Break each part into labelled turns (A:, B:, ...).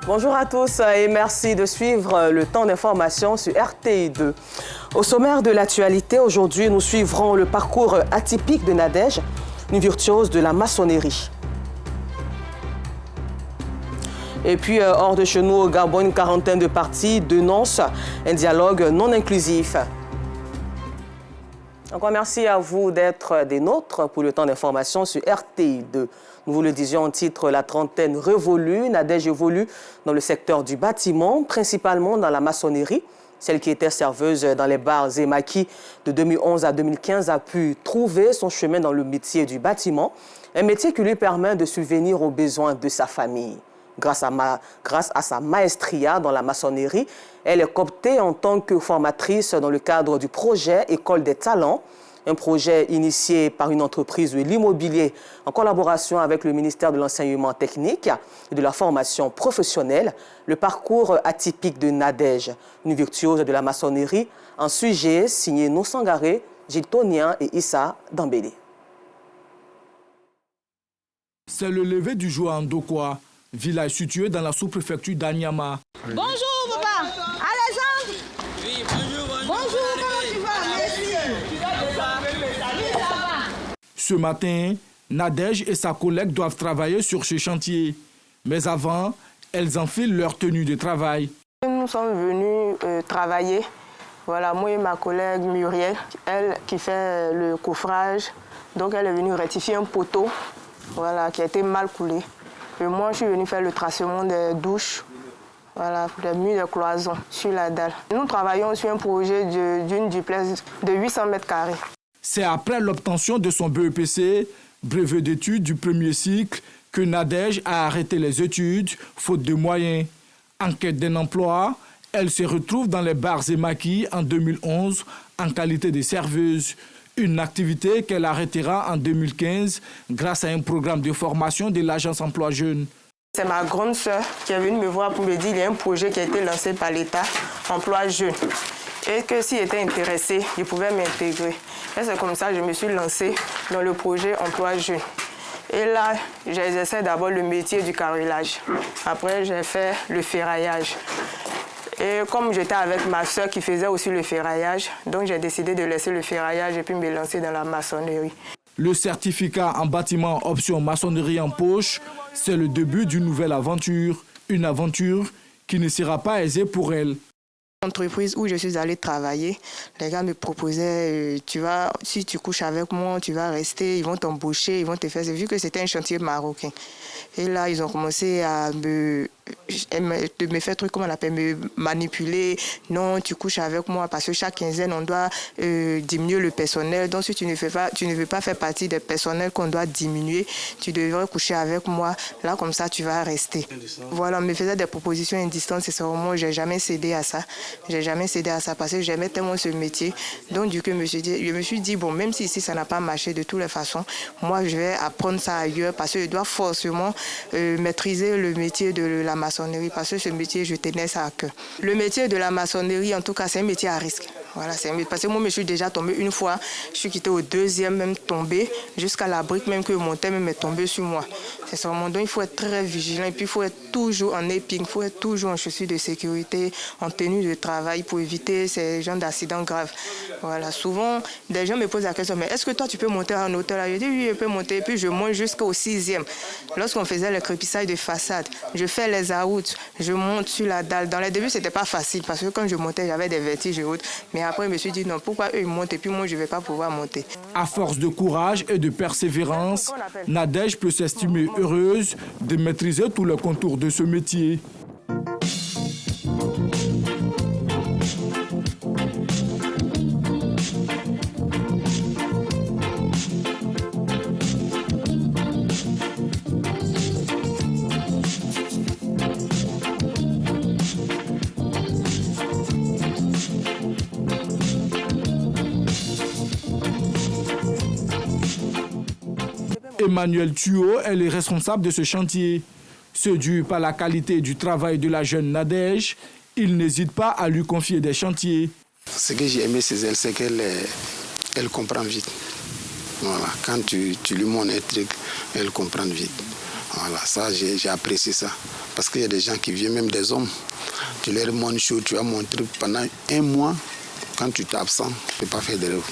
A: Bonjour à tous et merci de suivre le temps d'information sur RTI2. Au sommaire de l'actualité, aujourd'hui, nous suivrons le parcours atypique de Nadège, une virtuose de la maçonnerie. Et puis, hors de chez nous, au Gabon, une quarantaine de partis dénoncent un dialogue non inclusif. Encore merci à vous d'être des nôtres pour le temps d'information sur RTI2. Nous vous le disions en titre, la trentaine révolue. Nadège évolue dans le secteur du bâtiment, principalement dans la maçonnerie. Celle qui était serveuse dans les bars et maquis de 2011 à 2015 a pu trouver son chemin dans le métier du bâtiment, un métier qui lui permet de subvenir aux besoins de sa famille. Grâce à sa maestria dans la maçonnerie, elle est cooptée en tant que formatrice dans le cadre du projet École des talents, un projet initié par une entreprise de l'immobilier en collaboration avec le ministère de l'Enseignement technique et de la formation professionnelle, le parcours atypique de Nadège, une virtuose de la maçonnerie, un sujet signé No Sangaré, Gilles Tonien et Issa Dambélé.
B: C'est le lever du jour à Ndokwa, village situé dans la sous-préfecture d'Anyama.
C: Bonjour papa, Alexandre.
D: Oui, bonjour.
C: Bonjour, comment tu vas? Merci.
B: Ce matin, Nadège et sa collègue doivent travailler sur ce chantier. Mais avant, elles enfilent leur tenue de travail.
E: Nous sommes venus travailler. Voilà, moi et ma collègue Muriel, elle qui fait le coffrage. Donc elle est venue rectifier un poteau, voilà, qui a été mal coulé. Et moi, je suis venue faire le tracement des douches, voilà, les murs de cloison sur la dalle. Nous travaillons sur un projet d'une duplex de 800 mètres carrés.
B: C'est après l'obtention de son BEPC, brevet d'études du premier cycle, que Nadège a arrêté les études, faute de moyens. En quête d'un emploi, elle se retrouve dans les bars et maquis en 2011 en qualité de serveuse. Une activité qu'elle arrêtera en 2015 grâce à un programme de formation de l'Agence Emploi Jeunes.
E: C'est ma grande sœur qui est venue me voir pour me dire qu'il y a un projet qui a été lancé par l'État, Emploi Jeunes. Et que s'il était intéressé, il pouvait m'intégrer. Et c'est comme ça que je me suis lancée dans le projet Emploi Jeunes. Et là, j'ai exercé d'abord le métier du carrelage. Après, j'ai fait le ferraillage. Et comme j'étais avec ma soeur qui faisait aussi le ferraillage, donc j'ai décidé de laisser le ferraillage et puis me lancer dans la maçonnerie.
B: Le certificat en bâtiment option maçonnerie en poche, c'est le début d'une nouvelle aventure. Une aventure qui ne sera pas aisée pour elle.
E: L'entreprise où je suis allée travailler, les gars me proposaient, tu vas, si tu couches avec moi, tu vas rester, ils vont t'embaucher, ils vont te faire, vu que c'était un chantier marocain. Et là, ils ont commencé à me faire truc, comment on appelle, me manipuler. Non, tu couches avec moi parce que chaque quinzaine, on doit diminuer le personnel. Donc, si tu ne veux pas faire partie des personnels qu'on doit diminuer, tu devrais coucher avec moi. Là, comme ça, tu vas rester. Voilà, on me faisait des propositions indistantes. C'est vraiment, j'ai jamais cédé à ça. J'ai jamais cédé à ça parce que j'aimais tellement ce métier. Donc, du coup, je me suis dit, bon, même si ici, ça n'a pas marché de toutes les façons, moi, je vais apprendre ça ailleurs parce que je dois forcément maîtriser le métier de la maçonnerie parce que ce métier, je tenais ça à cœur. Le métier de la maçonnerie, en tout cas, c'est un métier à risque. Voilà, parce que moi, je suis déjà tombée une fois, je suis quittée au deuxième, même tombée, jusqu'à la brique même que mon thème même est tombé sur moi. C'est vraiment, donc il faut être très vigilant et puis il faut être toujours en épingle, il faut être toujours en chaussures de sécurité, en tenue de travail pour éviter ces genres d'accidents graves. Voilà, souvent, des gens me posent la question, mais est-ce que toi, tu peux monter à un hôtel? Je dis oui, je peux monter, et puis je monte jusqu'au 6e. Lorsqu'on faisait le crépissage de façade, je fais les aouts, je monte sur la dalle. Dans les débuts, c'était pas facile parce que quand je montais, j'avais des vertiges et autres. Mais après, je me suis dit non, pourquoi eux ils montent et puis moi, je ne vais pas pouvoir monter.
B: À force de courage et de persévérance, Nadège peut s'estimer heureuse de maîtriser tous les contours de ce métier. Emmanuel Thuot est le responsable de ce chantier. Ce dû par la qualité du travail de la jeune Nadège, il n'hésite pas à lui confier des chantiers.
F: Ce que j'ai aimé chez elle, c'est qu'elle comprend vite. Voilà. Quand tu lui montres un truc, elle comprend vite. Voilà, ça, j'ai apprécié ça. Parce qu'il y a des gens qui viennent, même des hommes. Tu leur montres chaud, tu vas montrer pendant 1 mois. Quand tu t'absentes, tu ne peux pas faire de rêve.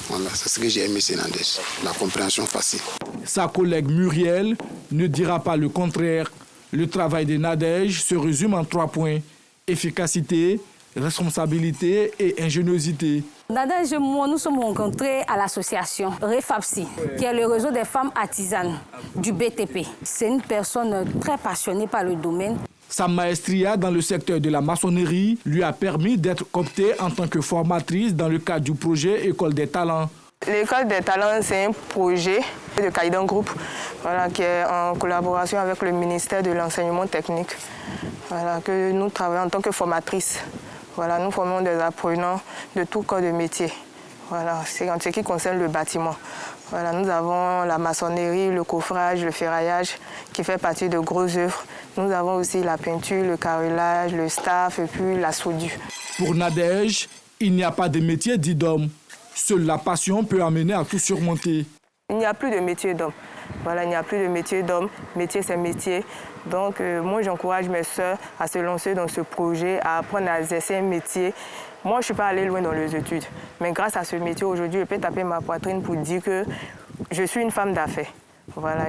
F: Voilà, c'est ce que j'ai aimé chez Nadège, la compréhension facile.
B: Sa collègue Muriel ne dira pas le contraire. Le travail de Nadège se résume en 3 points. Efficacité, responsabilité et ingéniosité.
D: Nadège et moi, nous sommes rencontrés à l'association REFAPSI, qui est le réseau des femmes artisanes du BTP. C'est une personne très passionnée par le domaine.
B: Sa maestria dans le secteur de la maçonnerie lui a permis d'être cooptée en tant que formatrice dans le cadre du projet École des talents.
E: L'École des talents, c'est un projet de Kaidan Group qui est en collaboration avec le ministère de l'enseignement technique, que nous travaillons en tant que formatrices. Nous formons des apprenants de tout corps de métier. C'est en ce qui concerne le bâtiment. Nous avons la maçonnerie, le coffrage, le ferraillage qui fait partie de grosses œuvres. Nous avons aussi la peinture, le carrelage, le staff et puis la soudure.
B: Pour Nadège, il n'y a pas de métier dit d'homme. Seule la passion peut amener à tout surmonter.
E: Il n'y a plus de métier d'homme. Il n'y a plus de métier d'homme. Métier, c'est métier. Donc, moi, j'encourage mes sœurs à se lancer dans ce projet, à apprendre à exercer un métier. Moi, je ne suis pas allée loin dans les études. Mais grâce à ce métier, aujourd'hui, je peux taper ma poitrine pour dire que je suis une femme d'affaires.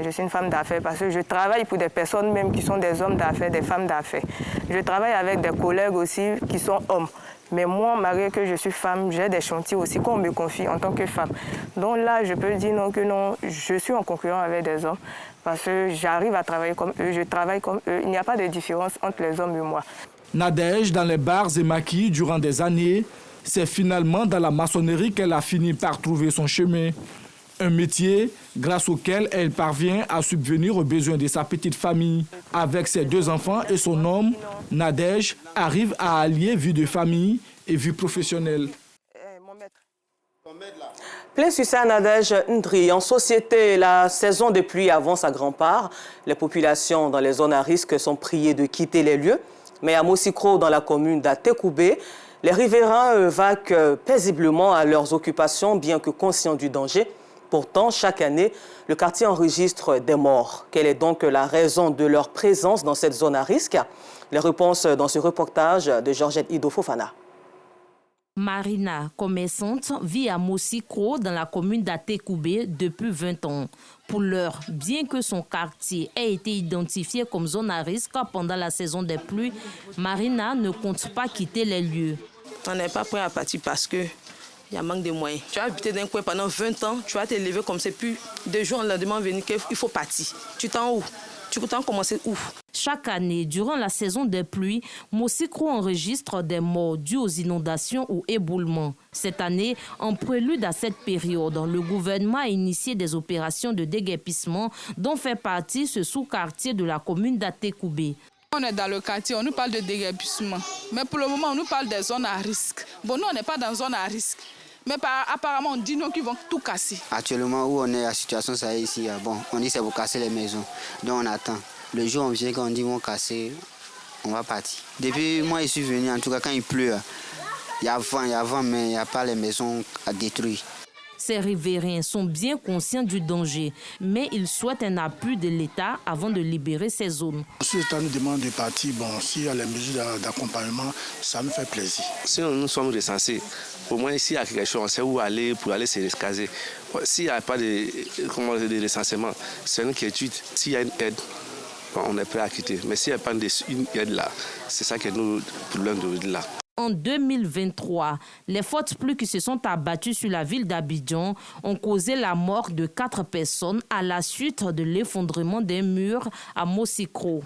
E: Je suis une femme d'affaires parce que je travaille pour des personnes même qui sont des hommes d'affaires, des femmes d'affaires. Je travaille avec des collègues aussi qui sont hommes. Mais moi, malgré que je suis femme, j'ai des chantiers aussi qu'on me confie en tant que femme. Donc là, je peux dire non, que non, je suis en concurrence avec des hommes parce que j'arrive à travailler comme eux, je travaille comme eux. Il n'y a pas de différence entre les hommes et moi.
B: Nadège, dans les bars et maquis durant des années, c'est finalement dans la maçonnerie qu'elle a fini par trouver son chemin. Un métier grâce auquel elle parvient à subvenir aux besoins de sa petite famille. Avec ses 2 enfants et son homme, Nadège arrive à allier vie de famille et vie professionnelle.
A: Plein succès à Nadège Ndri. En société, la saison des pluies avance à grands pas. Les populations dans les zones à risque sont priées de quitter les lieux. Mais à Mosikro, dans la commune d'Atekoubé, les riverains vaquent paisiblement à leurs occupations, bien que conscients du danger. Pourtant, chaque année, le quartier enregistre des morts. Quelle est donc la raison de leur présence dans cette zone à risque? Les réponses dans ce reportage de Georgette Ido Fofana.
G: Marina, commerçante, vit à Mosikro dans la commune d'Atekoubé depuis 20 ans. Pour l'heure, bien que son quartier ait été identifié comme zone à risque pendant la saison des pluies, Marina ne compte pas quitter les lieux.
H: On n'est pas prêt à partir parce que il y a manque de moyens. Tu as habité d'un coin pendant 20 ans, tu vas te lever comme c'est plus de jour en lendemain venir qu'il faut partir. Tu t'en où? Tu t'en commencer où?
G: Chaque année, durant la saison des pluies, Mosikro enregistre des morts dues aux inondations ou éboulements. Cette année, en prélude à cette période, le gouvernement a initié des opérations de déguerpissement dont fait partie ce sous-quartier de la commune d'Atekoubé.
I: On est dans le quartier, on nous parle de déguerpissement. Mais pour le moment, on nous parle des zones à risque. Bon, nous, on n'est pas dans zone à risque. Mais apparemment, on dit nous qu'ils vont tout casser.
J: Actuellement, où on est, la situation, ça est ici. Bon, on dit c'est pour casser les maisons. Donc, on attend. Le jour où on vient, quand on dit qu'ils vont casser, on va partir. Depuis moi, je suis venu, en tout cas, quand il pleut, il y a vent, mais il n'y a pas les maisons à détruire.
G: Ces riverains sont bien conscients du danger, mais ils souhaitent un appui de l'État avant de libérer ces zones.
K: Si l'État nous demande de partir, s'il y a les mesures d'accompagnement, ça nous fait plaisir.
L: Si nous sommes recensés, au moins ici, il y a quelque chose, on sait où aller pour aller se caser. S'il n'y a pas de recensement, c'est une inquiétude. S'il y a une aide, on est prêt à quitter. Mais s'il n'y a pas une aide là, c'est ça qui est notre problème de là.
G: En 2023, les fortes pluies qui se sont abattues sur la ville d'Abidjan ont causé la mort de 4 personnes à la suite de l'effondrement d'un mur à Mosikro.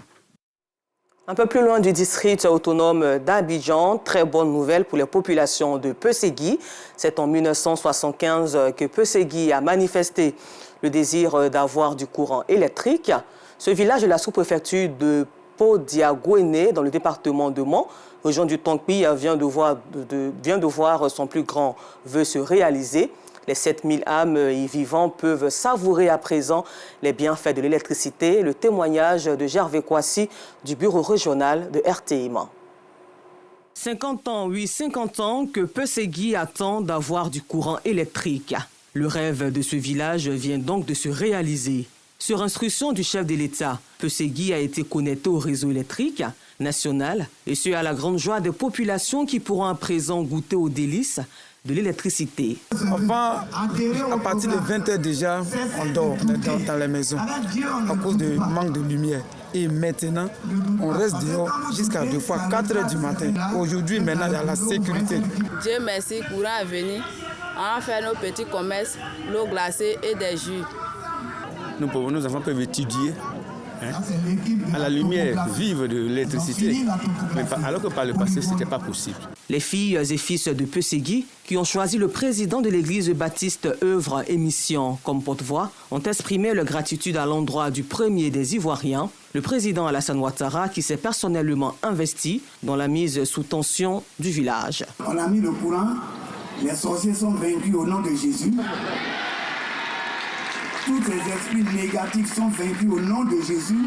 A: Un peu plus loin du district autonome d'Abidjan, très bonne nouvelle pour les populations de Peuségui. C'est en 1975 que Peuségui a manifesté le désir d'avoir du courant électrique. Ce village de la sous-préfecture de Podiagouéné, dans le département de Mans, région du Tongpi, vient de voir son plus grand vœu se réaliser. Les 7000 âmes y vivant peuvent savourer à présent les bienfaits de l'électricité. Le témoignage de Gervais Kouassi du bureau régional de RTI Mans. 50 ans, oui, 50 ans que Peuségui attend d'avoir du courant électrique. Le rêve de ce village vient donc de se réaliser. Sur instruction du chef de l'État, Peuségui a été connecté au réseau électrique national et ce à la grande joie des populations qui pourront à présent goûter aux délices de l'électricité.
M: Enfin, à partir de 20h déjà, on dort dans les maisons à cause du manque de lumière. Et maintenant, on reste dehors jusqu'à 2 fois 4h du matin. Aujourd'hui, maintenant, il y a la sécurité.
N: Dieu merci, courant est venu. On a fait nos petits commerces, l'eau glacée et des jus.
M: Nos enfants peuvent étudier à la lumière vive de l'électricité, alors que par le passé, ce n'était pas possible.
A: Les filles et fils de Peuségui, qui ont choisi le président de l'église baptiste Œuvre et Mission comme porte-voix, ont exprimé leur gratitude à l'endroit du premier des Ivoiriens, le président Alassane Ouattara, qui s'est personnellement investi dans la mise sous tension du village.
O: On a mis le courant, les sorciers sont vaincus au nom de Jésus. Tous les esprits négatifs sont vaincus au nom de Jésus.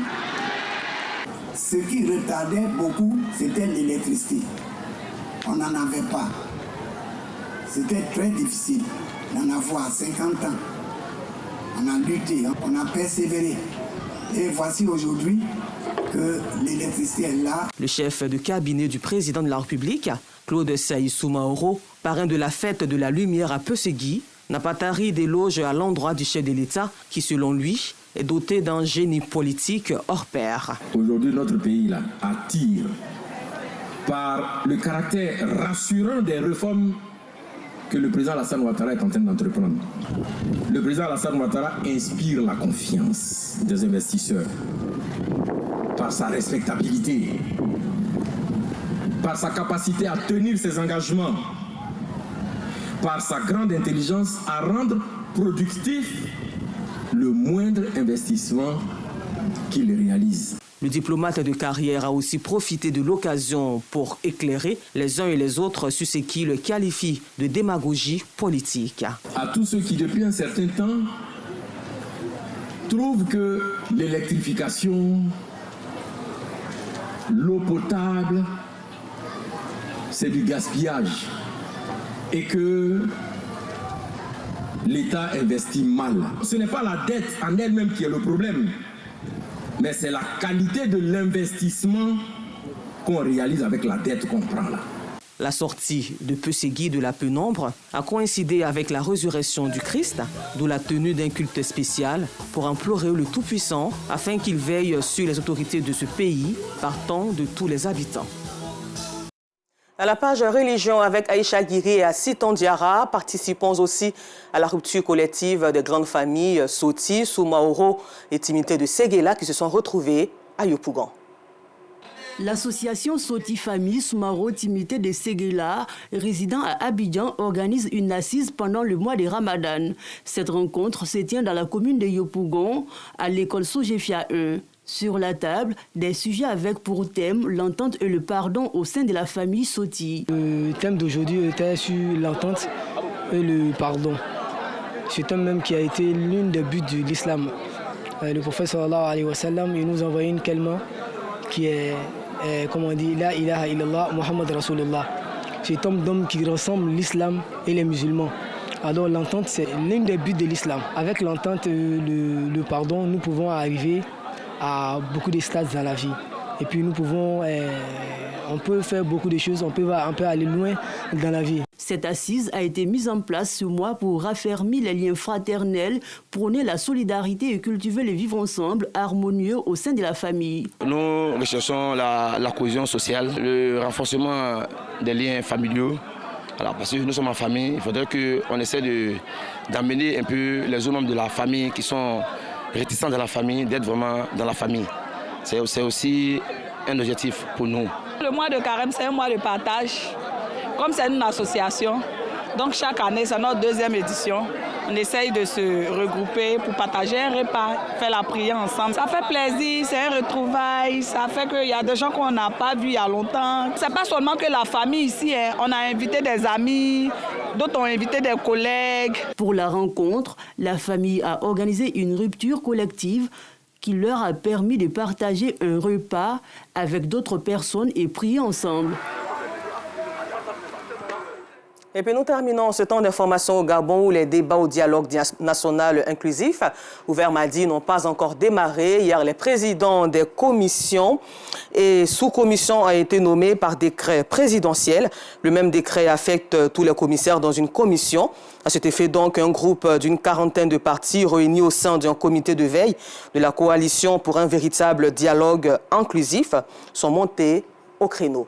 O: Ce qui retardait beaucoup, c'était l'électricité. On n'en avait pas. C'était très difficile d'en avoir à 50 ans. On a lutté, on a persévéré. Et voici aujourd'hui que l'électricité est là.
A: Le chef de cabinet du président de la République, Claude Saïssou Maoro, parrain de la fête de la lumière à Peuségui, n'a pas tari d'éloges à l'endroit du chef de l'État qui, selon lui, est doté d'un génie politique hors pair.
P: Aujourd'hui, notre pays là, attire par le caractère rassurant des réformes que le président Alassane Ouattara est en train d'entreprendre. Le président Alassane Ouattara inspire la confiance des investisseurs par sa respectabilité, par sa capacité à tenir ses engagements, par sa grande intelligence à rendre productif le moindre investissement qu'il réalise.
A: Le diplomate de carrière a aussi profité de l'occasion pour éclairer les uns et les autres sur ce qui le qualifie de démagogie politique.
P: À tous ceux qui, depuis un certain temps, trouvent que l'électrification, l'eau potable, c'est du gaspillage et que l'État investit mal. Ce n'est pas la dette en elle-même qui est le problème, mais c'est la qualité de l'investissement qu'on réalise avec la dette qu'on prend là.
A: La sortie de Peuségui de la pénombre a coïncidé avec la résurrection du Christ, d'où la tenue d'un culte spécial pour implorer le Tout-Puissant afin qu'il veille sur les autorités de ce pays, partant de tous les habitants. À la page religion avec Aïcha Guiri et Siton Diarra, participons aussi à la rupture collective des grandes familles Soti, Soumaoro et Timité de Séguéla qui se sont retrouvées à Yopougon.
Q: L'association Soti Famille Soumaro Timité de Séguéla, résidant à Abidjan, organise une assise pendant le mois de Ramadan. Cette rencontre se tient dans la commune de Yopougon, à l'école Sogefia 1. Sur la table, des sujets avec pour thème l'entente et le pardon au sein de la famille Soti.
R: Le thème d'aujourd'hui était sur l'entente et le pardon. Ce thème même qui a été l'une des buts de l'islam. Le prophète sallallahu alayhi wa sallam, il nous a envoyé une kalma qui est, comme on dit, La ilaha illallah Muhammad Rasulullah. C'est un homme qui ressemble l'islam et les musulmans. Alors l'entente, c'est l'une des buts de l'islam. Avec l'entente et le pardon, nous pouvons arriver à beaucoup de stades dans la vie. Et puis nous pouvons, on peut faire beaucoup de choses, on peut aller loin dans la vie.
Q: Cette assise a été mise en place ce mois pour raffermir les liens fraternels, prôner la solidarité et cultiver le vivre ensemble harmonieux au sein de la famille.
S: Nous recherchons la cohésion sociale, le renforcement des liens familiaux. Alors, parce que nous sommes en famille, il faudrait qu'on essaie d'amener un peu les autres membres de la famille qui sont réticents de la famille, d'être vraiment dans la famille. C'est aussi un objectif pour nous.
T: Le mois de carême, c'est un mois de partage. Comme c'est une association, donc chaque année, c'est notre deuxième édition. On essaye de se regrouper pour partager un repas, faire la prière ensemble. Ça fait plaisir, c'est un retrouvaille, ça fait qu'il y a des gens qu'on n'a pas vus il y a longtemps. C'est pas seulement que la famille ici, on a invité des amis, d'autres ont invité des collègues.
Q: Pour la rencontre, la famille a organisé une rupture collective qui leur a permis de partager un repas avec d'autres personnes et prier ensemble.
A: Et puis nous terminons ce temps d'information au Gabon où les débats au dialogue national inclusif ouvert mardi n'ont pas encore démarré. Hier, les présidents des commissions et sous-commissions ont été nommés par décret présidentiel. Le même décret affecte tous les commissaires dans une commission. À cet effet, donc, un groupe d'une quarantaine de partis réunis au sein d'un comité de veille de la coalition pour un véritable dialogue inclusif sont montés au créneau.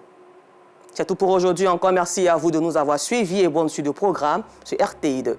A: C'est tout pour aujourd'hui. Encore merci à vous de nous avoir suivis et bonne suite de programme sur RTI2.